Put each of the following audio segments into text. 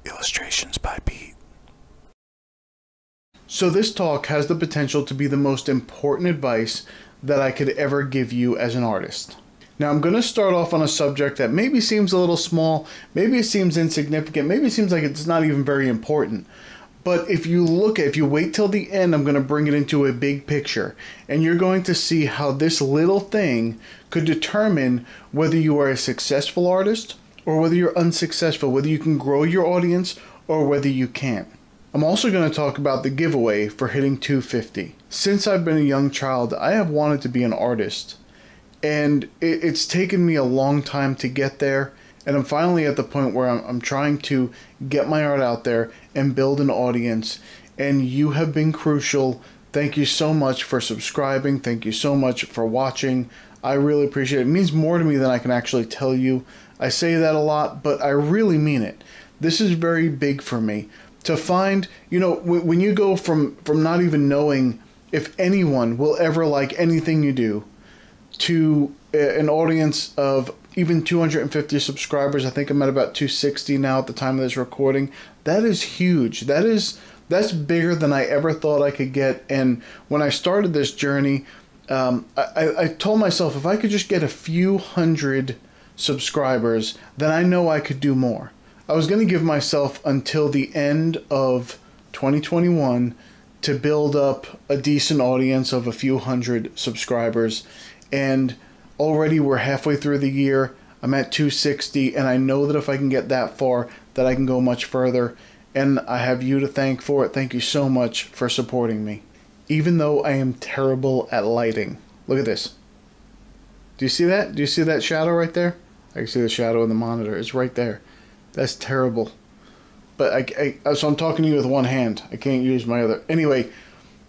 Illustrations by Pete. So this talk has the potential to be the most important advice that I could ever give you as an artist. Now I'm going to start off on a subject that maybe seems a little small, maybe it seems insignificant, maybe it seems like it's not even very important. But if you wait till the end, I'm going to bring it into a big picture. And you're going to see how this little thing could determine whether you are a successful artist or whether you're unsuccessful, whether you can grow your audience or whether you can't. I'm also going to talk about the giveaway for hitting 250. Since I've been a young child, I have wanted to be an artist. And it's taken me a long time to get there. And I'm finally at the point where I'm trying to get my art out there and build an audience. And you have been crucial. Thank you so much for subscribing. Thank you so much for watching. I really appreciate it. It means more to me than I can actually tell you. I say that a lot, but I really mean it. This is very big for me. To find, when you go from not even knowing if anyone will ever like anything you do to an audience of even 250 subscribers. I think I'm at about 260 now at the time of this recording. That is huge. That's bigger than I ever thought I could get. And when I started this journey, I told myself if I could just get a few hundred subscribers, then I know I could do more. I was going to give myself until the end of 2021 to build up a decent audience of a few hundred subscribers. And already we're halfway through the year. I'm at 260, and I know that if I can get that far, that I can go much further. And I have you to thank for it. Thank you so much for supporting me. Even though I am terrible at lighting. Look at this. Do you see that? Do you see that shadow right there? I can see the shadow in the monitor. It's right there. That's terrible. But so I'm talking to you with one hand. I can't use my other. Anyway,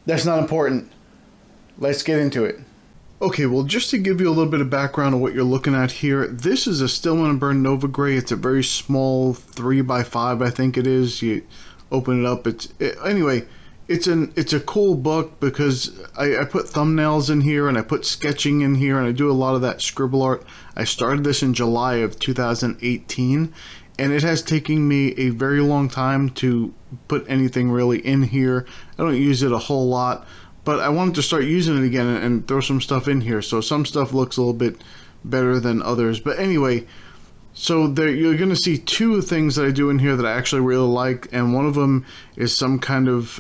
that's not important. Let's get into it. Okay, well, just to give you a little bit of background on what you're looking at here, this is a Stillman & Bird Nova Gray. It's a very small 3x5, I think it is. You open it up. Anyway, it's a cool book because I put thumbnails in here and I put sketching in here and I do a lot of that scribble art. I started this in July of 2018, and it has taken me a very long time to put anything really in here. I don't use it a whole lot. But I wanted to start using it again and throw some stuff in here. So some stuff looks a little bit better than others. But anyway, so you're going to see two things that I do in here that I actually really like. And one of them is some kind of,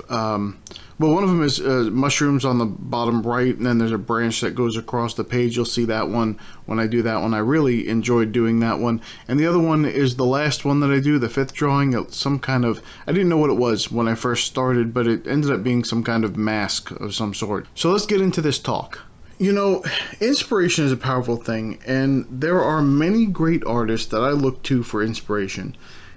one of them is mushrooms on the bottom right. And then there's a branch that goes across the page. You'll see that one when I do that one. I really enjoyed doing that one. And the other one is the last one that I do, the fifth drawing. It's some kind of, I didn't know what it was when I first started, but it ended up being some kind of mask of some sort. So let's get into this talk. Inspiration is a powerful thing, and there are many great artists that I look to for inspiration.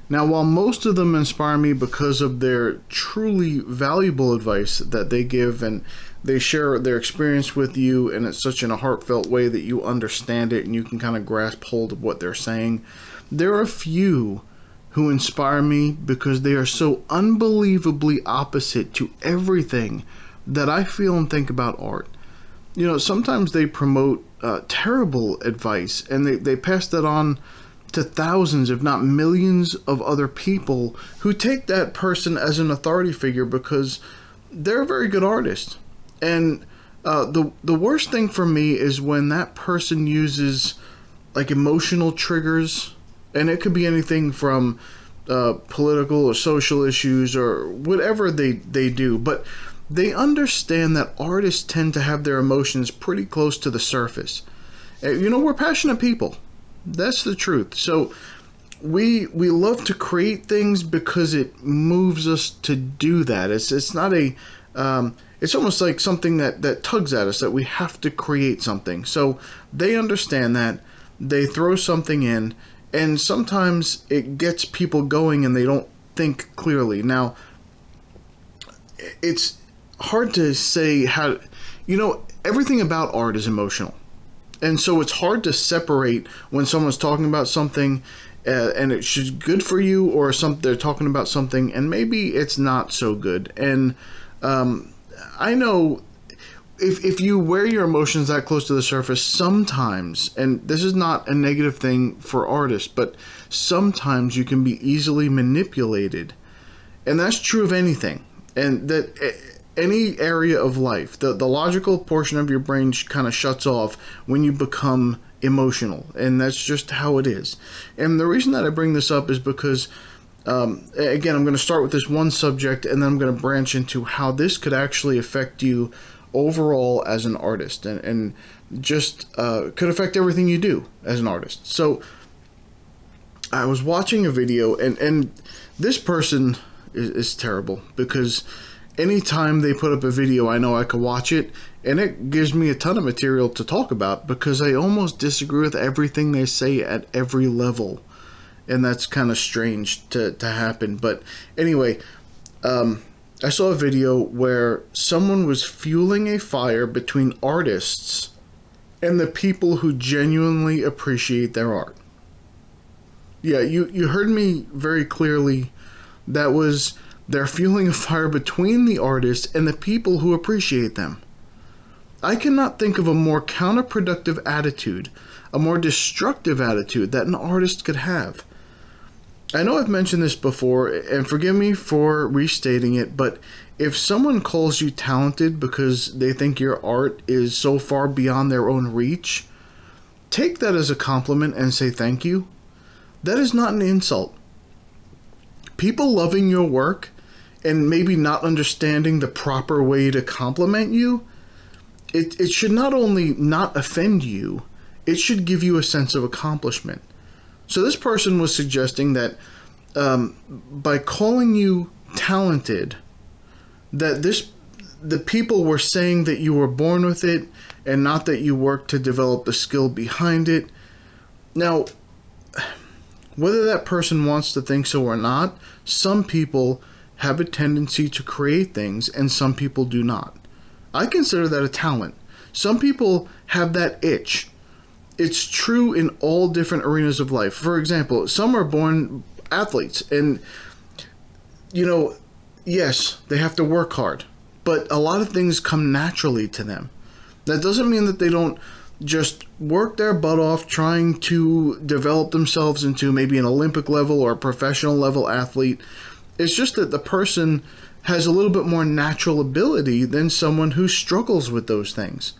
Now, while most of them inspire me because of their truly valuable advice that they give, and they share their experience with you, and it's such in a heartfelt way that you understand it and you can kind of grasp hold of what they're saying, there are a few who inspire me because they are so unbelievably opposite to everything that I feel and think about art. Sometimes they promote terrible advice, and they pass that on to thousands, if not millions, of other people who take that person as an authority figure because they're a very good artist. And the worst thing for me is when that person uses like emotional triggers, and it could be anything from political or social issues or whatever they do, but they understand that artists tend to have their emotions pretty close to the surface. We're passionate people. That's the truth. So we love to create things because it moves us to do that. It's not a it's almost like something that tugs at us, that we have to create something. So they understand that. They throw something in, and sometimes it gets people going and they don't think clearly. Now, it's hard to say how, everything about art is emotional. And so it's hard to separate when someone's talking about something and it's good for you, or they're talking about something and maybe it's not so good. And I know if you wear your emotions that close to the surface, sometimes, and this is not a negative thing for artists, but sometimes you can be easily manipulated. And that's true of anything. And that any area of life, the logical portion of your brain kind of shuts off when you become emotional. And that's just how it is. And the reason that I bring this up is because, again, I'm going to start with this one subject, and then I'm going to branch into how this could actually affect you overall as an artist, and just could affect everything you do as an artist. So I was watching a video, and this person is terrible, because anytime they put up a video, I know I could watch it, and it gives me a ton of material to talk about, because I almost disagree with everything they say at every level, and that's kind of strange to happen. But anyway, I saw a video where someone was fueling a fire between artists and the people who genuinely appreciate their art. Yeah, you heard me very clearly. That was, they're fueling a fire between the artists and the people who appreciate them. I cannot think of a more counterproductive attitude, a more destructive attitude that an artist could have. I know I've mentioned this before, and forgive me for restating it, but if someone calls you talented because they think your art is so far beyond their own reach, take that as a compliment and say thank you. That is not an insult. People loving your work and maybe not understanding the proper way to compliment you, it should not only not offend you, it should give you a sense of accomplishment. So this person was suggesting that by calling you talented, that the people were saying that you were born with it and not that you worked to develop the skill behind it. Now, whether that person wants to think so or not, some people have a tendency to create things and some people do not. I consider that a talent. Some people have that itch. It's true in all different arenas of life. For example, some are born athletes, and, you know, yes, they have to work hard, but a lot of things come naturally to them. That doesn't mean that they don't just work their butt off trying to develop themselves into maybe an Olympic level or a professional level athlete. It's just that the person has a little bit more natural ability than someone who struggles with those things.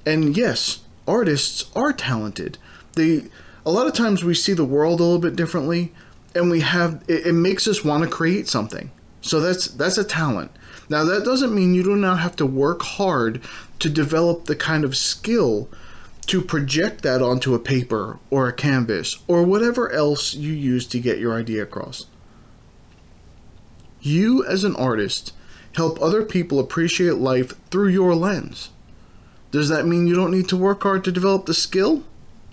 And yes, artists are talented. A lot of times we see the world a little bit differently, and it makes us want to create something. So that's a talent. Now, that doesn't mean you do not have to work hard to develop the kind of skill to project that onto a paper or a canvas or whatever else you use to get your idea across. You, as an artist, help other people appreciate life through your lens. Does that mean you don't need to work hard to develop the skill?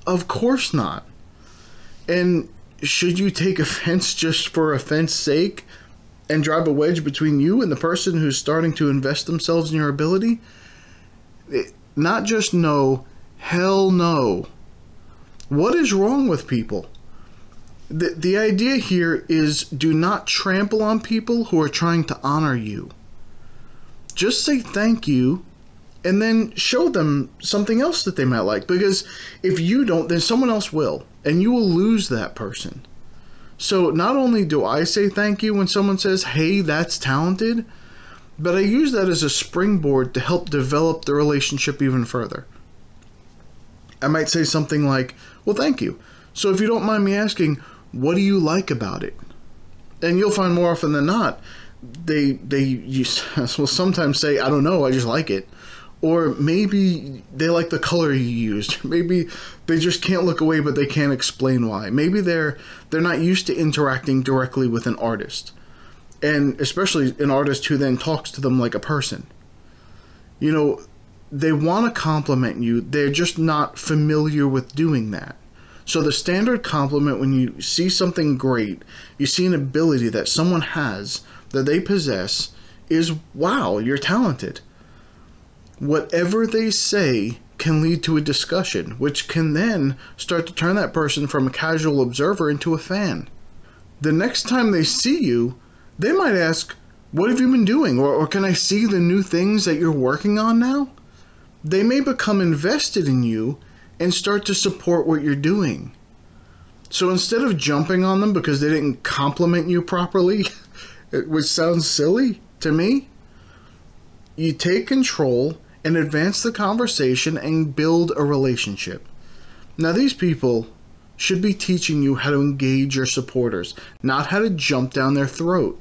Of course not. And should you take offense just for offense's sake and drive a wedge between you and the person who's starting to invest themselves in your ability? Not just no, hell no. What is wrong with people? The idea here is, do not trample on people who are trying to honor you. Just say thank you, and then show them something else that they might like. Because if you don't, then someone else will, and you will lose that person. So not only do I say thank you when someone says, hey, that's talented, but I use that as a springboard to help develop the relationship even further. I might say something like, well, thank you. So if you don't mind me asking, what do you like about it? And you'll find more often than not, they will sometimes say, I don't know, I just like it. Or maybe they like the color you used. Maybe they just can't look away, but they can't explain why. Maybe they're not used to interacting directly with an artist. And especially an artist who then talks to them like a person. You know, they want to compliment you. They're just not familiar with doing that. So the standard compliment when you see something great, you see an ability that someone has, that they possess, is, wow, you're talented. Whatever they say can lead to a discussion, which can then start to turn that person from a casual observer into a fan. The next time they see you, they might ask, What have you been doing? Or can I see the new things that you're working on now? They may become invested in you and start to support what you're doing. So instead of jumping on them because they didn't compliment you properly, which sounds silly to me, you take control and advance the conversation and build a relationship. Now, these people should be teaching you how to engage your supporters, not how to jump down their throat.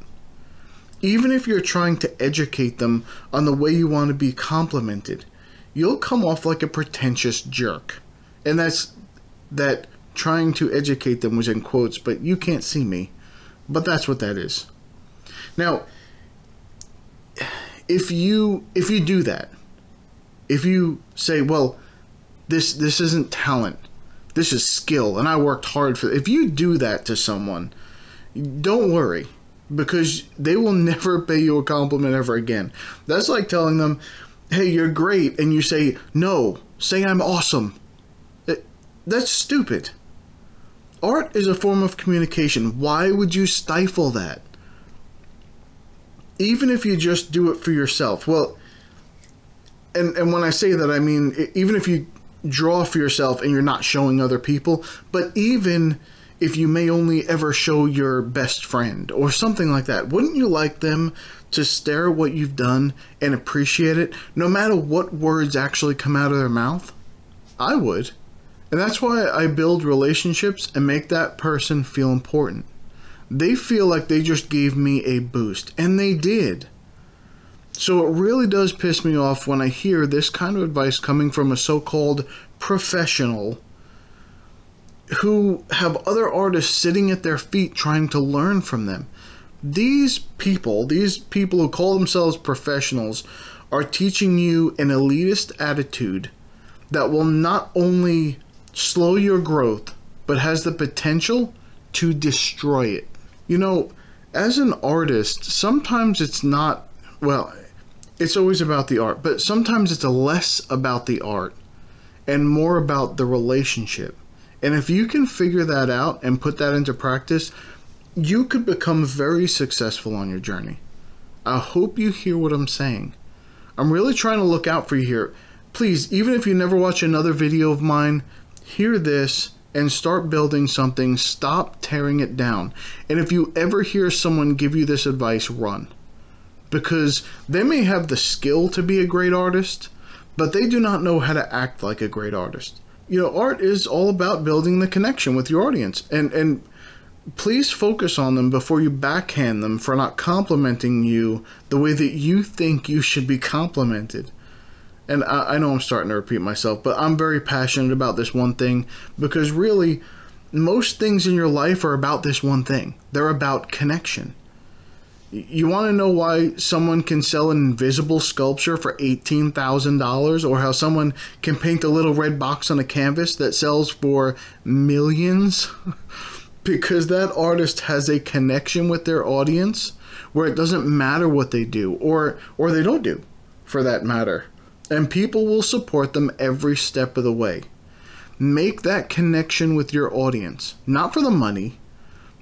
Even if you're trying to educate them on the way you want to be complimented, you'll come off like a pretentious jerk. And that trying to educate them was in quotes, but you can't see me. But that's what that is. Now, if you do that, if you say, well, this isn't talent, this is skill, and I worked hard for it. If you do that to someone, don't worry, because they will never pay you a compliment ever again. That's like telling them, hey, you're great, and you say, no, say I'm awesome. That's stupid. Art is a form of communication. Why would you stifle that? Even if you just do it for yourself. Well, and when I say that, I mean, even if you draw for yourself and you're not showing other people, but even if you may only ever show your best friend or something like that, wouldn't you like them to stare at what you've done and appreciate it, no matter what words actually come out of their mouth? I would. And that's why I build relationships and make that person feel important. They feel like they just gave me a boost, and they did. So it really does piss me off when I hear this kind of advice coming from a so-called professional who have other artists sitting at their feet trying to learn from them. These people who call themselves professionals, are teaching you an elitist attitude that will not only slow your growth, but has the potential to destroy it. You know, as an artist, sometimes it's not, well, it's always about the art, but sometimes it's less about the art and more about the relationship. And if you can figure that out and put that into practice, you could become very successful on your journey. I hope you hear what I'm saying. I'm really trying to look out for you here. Please, even if you never watch another video of mine, hear this and start building something. Stop tearing it down. And if you ever hear someone give you this advice, run. Because they may have the skill to be a great artist, but they do not know how to act like a great artist. You know, art is all about building the connection with your audience. And please focus on them before you backhand them for not complimenting you the way that you think you should be complimented. And I know I'm starting to repeat myself, but I'm very passionate about this one thing, because really, most things in your life are about this one thing. They're about connection. You want to know why someone can sell an invisible sculpture for $18,000, or how someone can paint a little red box on a canvas that sells for millions? Because that artist has a connection with their audience where it doesn't matter what they do, or they don't do, for that matter. And people will support them every step of the way. Make that connection with your audience, not for the money,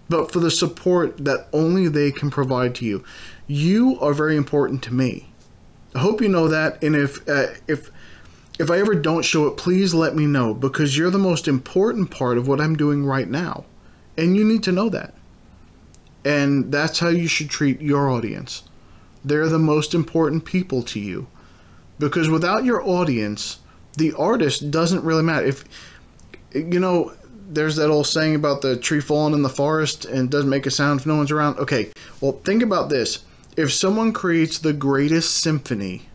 but for the support that only they can provide to you. You are very important to me. I hope you know that, and if I ever don't show it, please let me know, because you're the most important part of what I'm doing right now, and you need to know that. And that's how you should treat your audience. They're the most important people to you. Because without your audience, the artist doesn't really matter. If, you know, there's that old saying about the tree falling in the forest and doesn't make a sound if no one's around. Okay, well, think about this. If someone creates the greatest symphony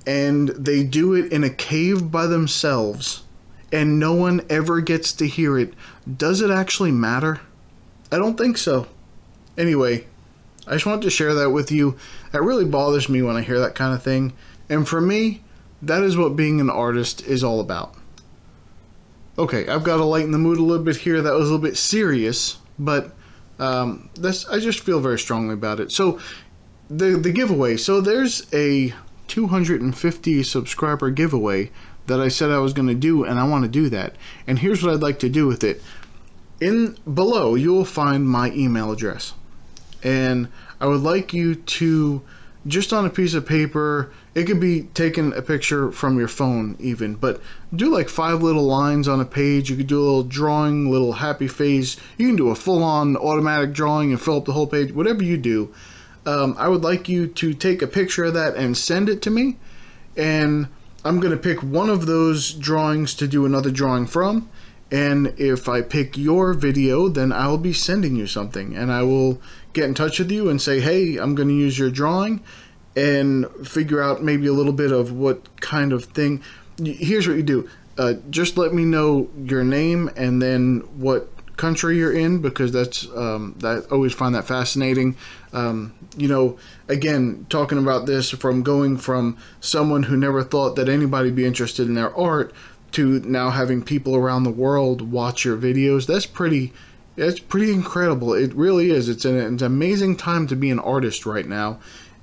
and they do it in a cave by themselves and no one ever gets to hear it, does it actually matter? I don't think so. Anyway, I just wanted to share that with you. That really bothers me when I hear that kind of thing. And for me, that is what being an artist is all about. Okay, I've got to lighten the mood a little bit here. That was a little bit serious, but I just feel very strongly about it. So the giveaway. So there's a 250 subscriber giveaway that I said I was going to do, and I want to do that. And here's what I'd like to do with it. Below, you'll find my email address. and I would like you to, just on a piece of paper, it could be taking a picture from your phone even, but do like 5 little lines on a page. You could do a little drawing, little happy face. You can do a full-on automatic drawing and fill up the whole page, whatever you do. I would like you to take a picture of that and send it to me, and I'm going to pick one of those drawings to do another drawing from, and if I pick your video, then I'll be sending you something, and I will get in touch with you and say, hey, I'm going to use your drawing, and figure out maybe a little bit of what kind of thing. Here's what you do. Just let me know your name and then what country you're in, because that's I always find that fascinating. You know, again, talking about this from going from someone who never thought that anybody would be interested in their art to now having people around the world watch your videos, that's pretty incredible. It really is. It's an amazing time to be an artist right now.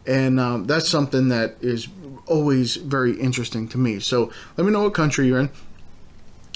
And that's something that is always very interesting to me. So let me know what country you're in.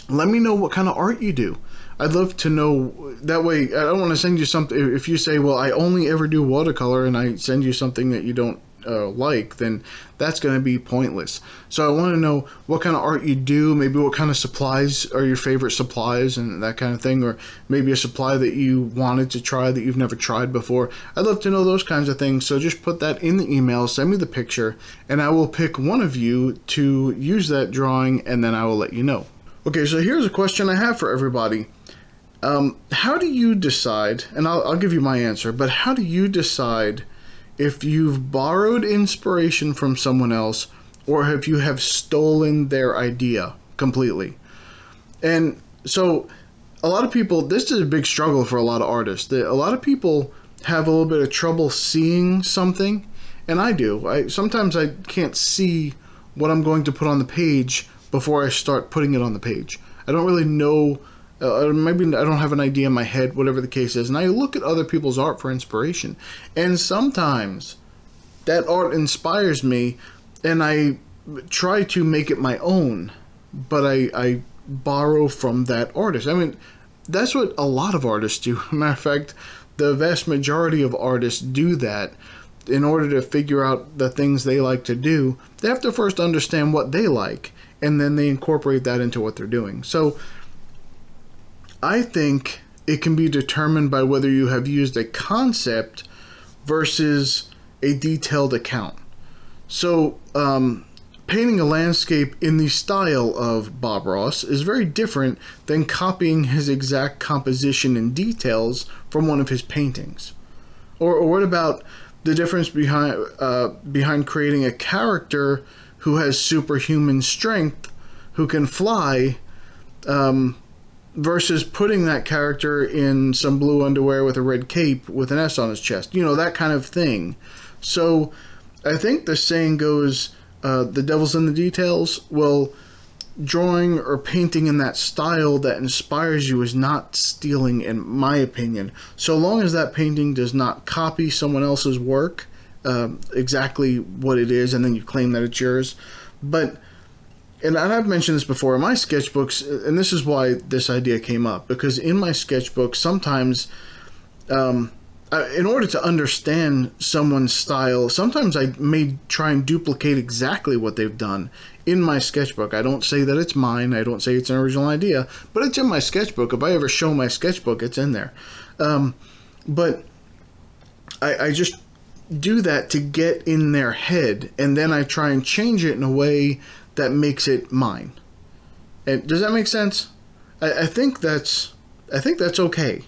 Let me know what kind of art you do. I'd love to know. That way, I don't want to send you something. If you say, well, I only ever do watercolor, and I send you something that you don't like, then that's going to be pointless. So I want to know what kind of art you do, maybe what kind of supplies are your favorite supplies and that kind of thing, or maybe a supply that you wanted to try that you've never tried before. I'd love to know those kinds of things. So just put that in the email, send me the picture, and I will pick one of you to use that drawing, and then I will let you know. Okay, so here's a question I have for everybody. How do you decide, and I'll give you my answer, but how do you decide if you've borrowed inspiration from someone else or if you have stolen their idea completely? And so a lot of people, this is a big struggle for a lot of artists. A lot of people have a little bit of trouble seeing something, and I do. Sometimes I can't see what I'm going to put on the page before I start putting it on the page. I don't really know, maybe I don't have an idea in my head, whatever the case is, and I look at other people's art for inspiration, and sometimes that art inspires me and I try to make it my own, but I borrow from that artist. I mean, that's what a lot of artists do. Matter of fact, the vast majority of artists do that. In order to figure out the things they like to do, they have to first understand what they like, and then they incorporate that into what they're doing. So I think it can be determined by whether you have used a concept versus a detailed account. So painting a landscape in the style of Bob Ross is very different than copying his exact composition and details from one of his paintings. Or what about the difference behind creating a character who has superhuman strength, who can fly, versus putting that character in some blue underwear with a red cape with an S on his chest, you know, that kind of thing. So I think the saying goes, the devil's in the details. Well, drawing or painting in that style that inspires you is not stealing, in my opinion, so long as that painting does not copy someone else's work, exactly what it is, and then you claim that it's yours. But, and I've mentioned this before, in my sketchbooks, and this is why this idea came up, because in my sketchbook, sometimes, in order to understand someone's style, sometimes I may try and duplicate exactly what they've done in my sketchbook. I don't say that it's mine, I don't say it's an original idea, but it's in my sketchbook. If I ever show my sketchbook, it's in there. But I just do that to get in their head, and then I try and change it in a way that makes it mine. And does that make sense? I think that's okay.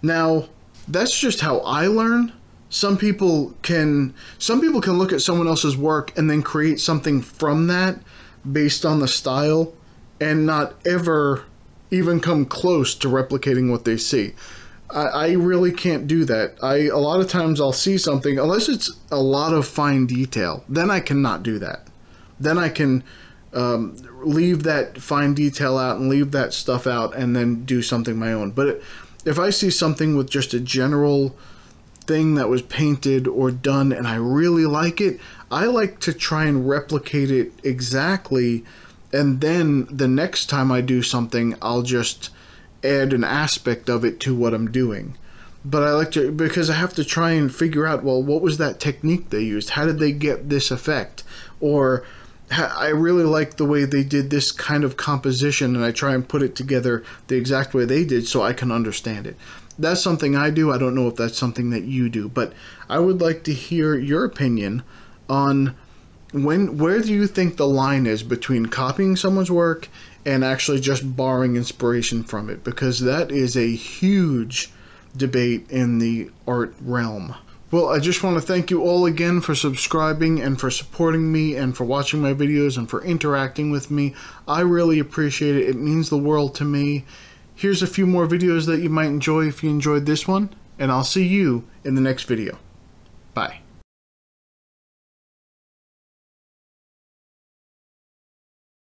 Now, that's just how I learn. Some people can look at someone else's work and then create something from that based on the style and not ever even come close to replicating what they see. I really can't do that. A lot of times I'll see something, unless it's a lot of fine detail, then I cannot do that. Then I can leave that fine detail out and leave that stuff out and then do something my own. But if I see something with just a general thing that was painted or done and I really like it, I like to try and replicate it exactly, and then the next time I do something, I'll just add an aspect of it to what I'm doing. but I like to, because I have to try and figure out, well, what was that technique they used? How did they get this effect? Or I really like the way they did this kind of composition, and I try and put it together the exact way they did so I can understand it. That's something I do. I don't know if that's something that you do, but I would like to hear your opinion on where do you think the line is between copying someone's work and actually just borrowing inspiration from it, because that is a huge debate in the art realm. Well, I just want to thank you all again for subscribing and for supporting me and for watching my videos and for interacting with me. I really appreciate it. It means the world to me. Here's a few more videos that you might enjoy if you enjoyed this one, and I'll see you in the next video. Bye.